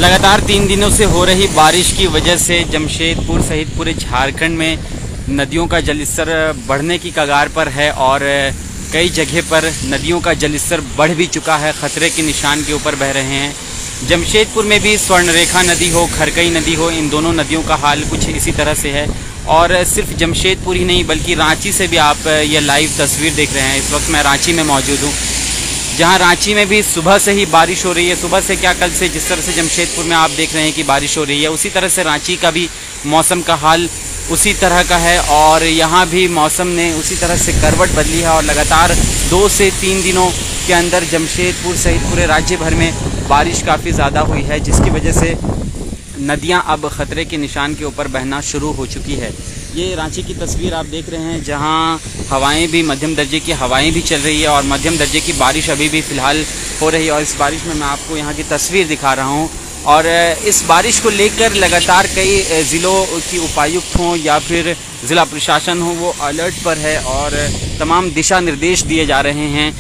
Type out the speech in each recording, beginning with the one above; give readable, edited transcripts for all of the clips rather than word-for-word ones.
लगातार 3 दिनों से हो रही बारिश की वजह से जमशेदपुर सहित पूरे झारखंड में नदियों का जलस्तर बढ़ने की कगार पर है और कई जगह पर नदियों का जलस्तर बढ़ भी चुका है, खतरे के निशान के ऊपर बह रहे हैं। जमशेदपुर में भी स्वर्णरेखा नदी हो, खरकई नदी हो, इन दोनों नदियों का हाल कुछ इसी तरह से है। और सिर्फ जमशेदपुर ही नहीं बल्कि रांची से भी आप ये लाइव तस्वीर देख रहे हैं। इस वक्त मैं रांची में मौजूद हूँ, जहां रांची में भी सुबह से ही बारिश हो रही है। सुबह से क्या, कल से जिस तरह से जमशेदपुर में आप देख रहे हैं कि बारिश हो रही है, उसी तरह से रांची का भी मौसम का हाल उसी तरह का है। और यहाँ भी मौसम ने उसी तरह से करवट बदली है और लगातार 2 से 3 दिनों के अंदर जमशेदपुर सहित पूरे राज्य भर में बारिश काफ़ी ज़्यादा हुई है, जिसकी वजह से नदियाँ अब ख़तरे के निशान के ऊपर बहना शुरू हो चुकी है। ये रांची की तस्वीर आप देख रहे हैं, जहां हवाएं भी मध्यम दर्जे की हवाएं भी चल रही है और मध्यम दर्जे की बारिश अभी भी फ़िलहाल हो रही है। और इस बारिश में मैं आपको यहाँ की तस्वीर दिखा रहा हूँ। और इस बारिश को लेकर लगातार कई ज़िलों की उपायुक्त हों या फिर ज़िला प्रशासन हो, वो अलर्ट पर है और तमाम दिशा निर्देश दिए जा रहे हैं।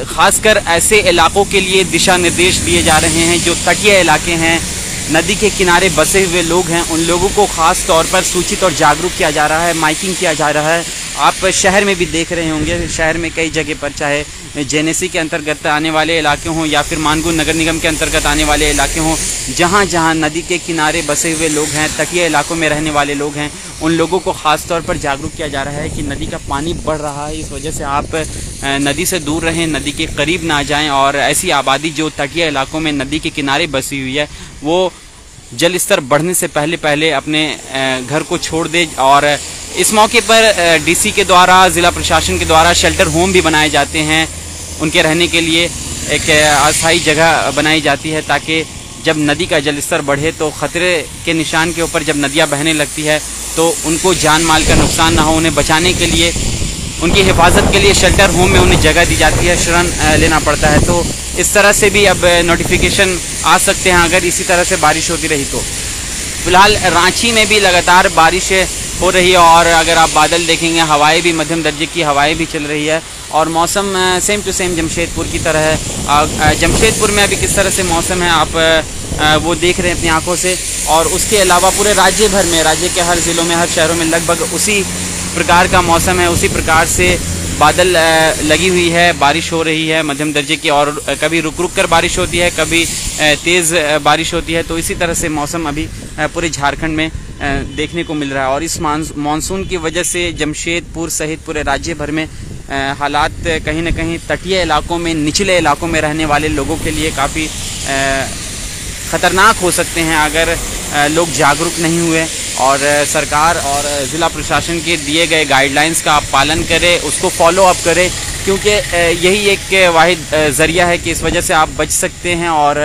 ख़ासकर ऐसे इलाकों के लिए दिशा निर्देश दिए जा रहे हैं जो तटीय इलाके हैं, नदी के किनारे बसे हुए लोग हैं। उन लोगों को ख़ास तौर पर सूचित और जागरूक किया जा रहा है, माइकिंग किया जा रहा है। आप शहर में भी देख रहे होंगे, शहर में कई जगह पर, चाहे जेनेसी के अंतर्गत आने वाले इलाके हों या फिर मानगुन नगर निगम के अंतर्गत आने वाले इलाके हों, जहां जहां नदी के किनारे बसे हुए लोग हैं, तटीय इलाकों में रहने वाले लोग हैं, उन लोगों को ख़ास तौर पर जागरूक किया जा रहा है कि नदी का पानी बढ़ रहा है। इस वजह से आप नदी से दूर रहें, नदी के करीब ना जाएं। और ऐसी आबादी जो तटीय इलाकों में नदी के किनारे बसी हुई है, वो जल स्तर बढ़ने से पहले अपने घर को छोड़ दे। और इस मौके पर डीसी के द्वारा, ज़िला प्रशासन के द्वारा शेल्टर होम भी बनाए जाते हैं। उनके रहने के लिए एक अस्थायी जगह बनाई जाती है, ताकि जब नदी का जल स्तर बढ़े तो ख़तरे के निशान के ऊपर जब नदियाँ बहने लगती है तो उनको जान माल का नुकसान ना हो। उन्हें बचाने के लिए, उनकी हिफाजत के लिए शेल्टर होम में उन्हें जगह दी जाती है, शरण लेना पड़ता है। तो इस तरह से भी अब नोटिफिकेशन आ सकते हैं अगर इसी तरह से बारिश होती रही तो। फिलहाल रांची में भी लगातार बारिश हो रही है और अगर आप बादल देखेंगे, हवाएं भी मध्यम दर्जे की हवाएं भी चल रही है और मौसम सेम टू सेम जमशेदपुर की तरह है। जमशेदपुर में अभी किस तरह से मौसम है आप वो देख रहे हैं अपनी आंखों से। और उसके अलावा पूरे राज्य भर में, राज्य के हर ज़िलों में, हर शहरों में लगभग उसी प्रकार का मौसम है, उसी प्रकार से बादल लगी हुई है, बारिश हो रही है मध्यम दर्जे की। और कभी रुक रुक कर बारिश होती है, कभी तेज़ बारिश होती है। तो इसी तरह से मौसम अभी पूरे झारखंड में देखने को मिल रहा है। और इस मानसून की वजह से जमशेदपुर सहित पूरे राज्य भर में हालात कहीं ना कहीं तटीय इलाकों में, निचले इलाकों में रहने वाले लोगों के लिए काफ़ी ख़तरनाक हो सकते हैं अगर लोग जागरूक नहीं हुए। और सरकार और ज़िला प्रशासन के दिए गए गाइडलाइंस का आप पालन करें, उसको फॉलो अप करें, क्योंकि यही एक वाहिद ज़रिया है कि इस वजह से आप बच सकते हैं। और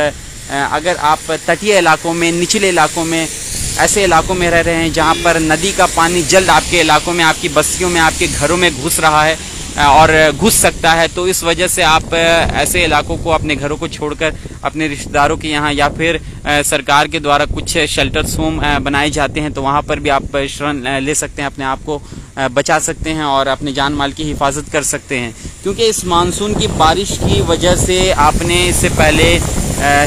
अगर आप तटीय इलाकों में, निचले इलाकों में, ऐसे इलाकों में रह रहे हैं जहां पर नदी का पानी जल्द आपके इलाकों में, आपकी बस्तियों में, आपके घरों में घुस रहा है और घुस सकता है, तो इस वजह से आप ऐसे इलाकों को, अपने घरों को छोड़कर अपने रिश्तेदारों के यहाँ या फिर सरकार के द्वारा कुछ शेल्टर्स होम बनाए जाते हैं, तो वहाँ पर भी आप शरण ले सकते हैं, अपने आप को बचा सकते हैं और अपने जान माल की हिफाजत कर सकते हैं। क्योंकि इस मानसून की बारिश की वजह से आपने इससे पहले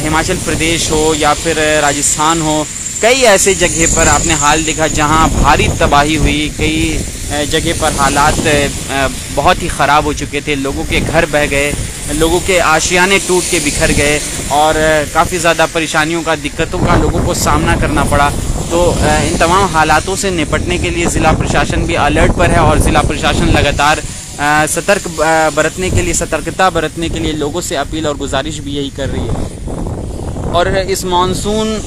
हिमाचल प्रदेश हो या फिर राजस्थान हो, कई ऐसे जगह पर आपने हाल देखा जहां भारी तबाही हुई। कई जगह पर हालात बहुत ही ख़राब हो चुके थे, लोगों के घर बह गए, लोगों के आशियाने टूट के बिखर गए और काफ़ी ज़्यादा परेशानियों का, दिक्कतों का लोगों को सामना करना पड़ा। तो इन तमाम हालातों से निपटने के लिए ज़िला प्रशासन भी अलर्ट पर है और ज़िला प्रशासन लगातार सतर्कता बरतने के लिए लोगों से अपील और गुजारिश भी यही कर रही है। और इस मानसून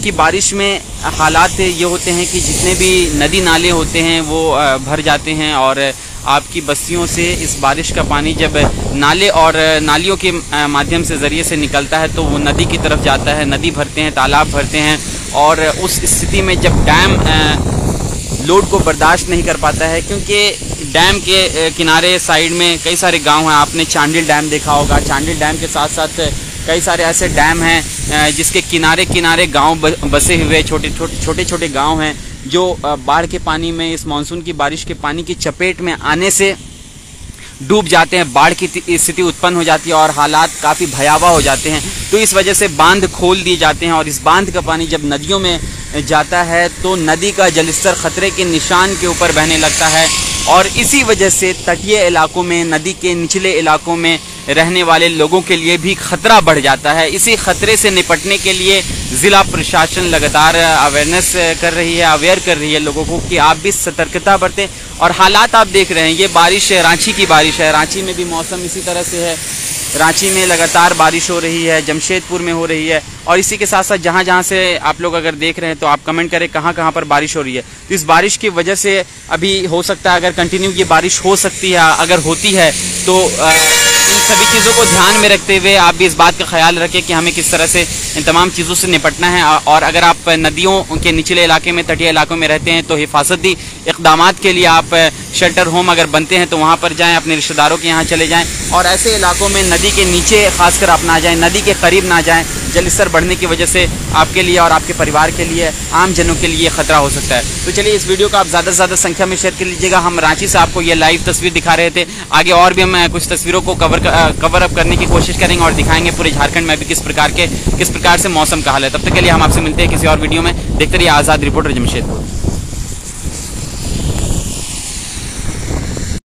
की बारिश में हालात ये होते हैं कि जितने भी नदी नाले होते हैं वो भर जाते हैं और आपकी बस्तियों से इस बारिश का पानी जब नाले और नालियों के माध्यम से ज़रिए से निकलता है तो वो नदी की तरफ जाता है, नदी भरते हैं, तालाब भरते हैं। और उस स्थिति में जब डैम लोड को बर्दाश्त नहीं कर पाता है, क्योंकि डैम के किनारे साइड में कई सारे गांव हैं, आपने चांडिल डैम देखा होगा। चांडिल डैम के साथ साथ कई सारे ऐसे डैम हैं जिसके किनारे किनारे गांव बसे हुए छोटे छोटे गांव हैं जो बाढ़ के पानी में, इस मानसून की बारिश के पानी की चपेट में आने से डूब जाते हैं, बाढ़ की स्थिति उत्पन्न हो जाती है और हालात काफ़ी भयावह हो जाते हैं। तो इस वजह से बांध खोल दिए जाते हैं और इस बांध का पानी जब नदियों में जाता है तो नदी का जलस्तर खतरे के निशान के ऊपर बहने लगता है और इसी वजह से तटीय इलाकों में, नदी के निचले इलाकों में रहने वाले लोगों के लिए भी खतरा बढ़ जाता है। इसी खतरे से निपटने के लिए ज़िला प्रशासन लगातार अवेयरनेस कर रही है, अवेयर कर रही है लोगों को कि आप भी सतर्कता बरतें। और हालात आप देख रहे हैं, ये बारिश रांची की बारिश है। रांची में भी मौसम इसी तरह से है। रांची में लगातार बारिश हो रही है, जमशेदपुर में हो रही है और इसी के साथ साथ जहाँ जहाँ से आप लोग अगर देख रहे हैं तो आप कमेंट करें कहाँ कहाँ पर बारिश हो रही है। तो इस बारिश की वजह से अभी हो सकता है अगर कंटिन्यू ये बारिश हो सकती है, अगर होती है तो इन सभी चीज़ों को ध्यान में रखते हुए आप भी इस बात का ख्याल रखें कि हमें किस तरह से इन तमाम चीज़ों से निपटना है। और अगर आप नदियों के निचले इलाके में, तटीय इलाकों में रहते हैं तो हिफाजती इक़दामात के लिए आप शेल्टर होम अगर बनते हैं तो वहाँ पर जाएँ, अपने रिश्तेदारों के यहाँ चले जाएँ और ऐसे इलाकों में नदी के नीचे खासकर आप ना जाएँ, नदी के करीब ना जाएँ। जलस्तर बढ़ने की वजह से आपके लिए और आपके परिवार के लिए, आम जनों के लिए खतरा हो सकता है। तो चलिए इस वीडियो को आप ज़्यादा से ज़्यादा संख्या में शेयर कर लीजिएगा। हम रांची से आपको ये लाइव तस्वीर दिखा रहे थे, आगे और भी हम कुछ तस्वीरों को कवर अप करने की कोशिश करेंगे और दिखाएंगे पूरे झारखंड में भी किस प्रकार से मौसम का हाल है। तब तक के लिए हम आपसे मिलते हैं किसी और वीडियो में। देखते रहिए आज़ाद रिपोर्टर जमशेदपुर।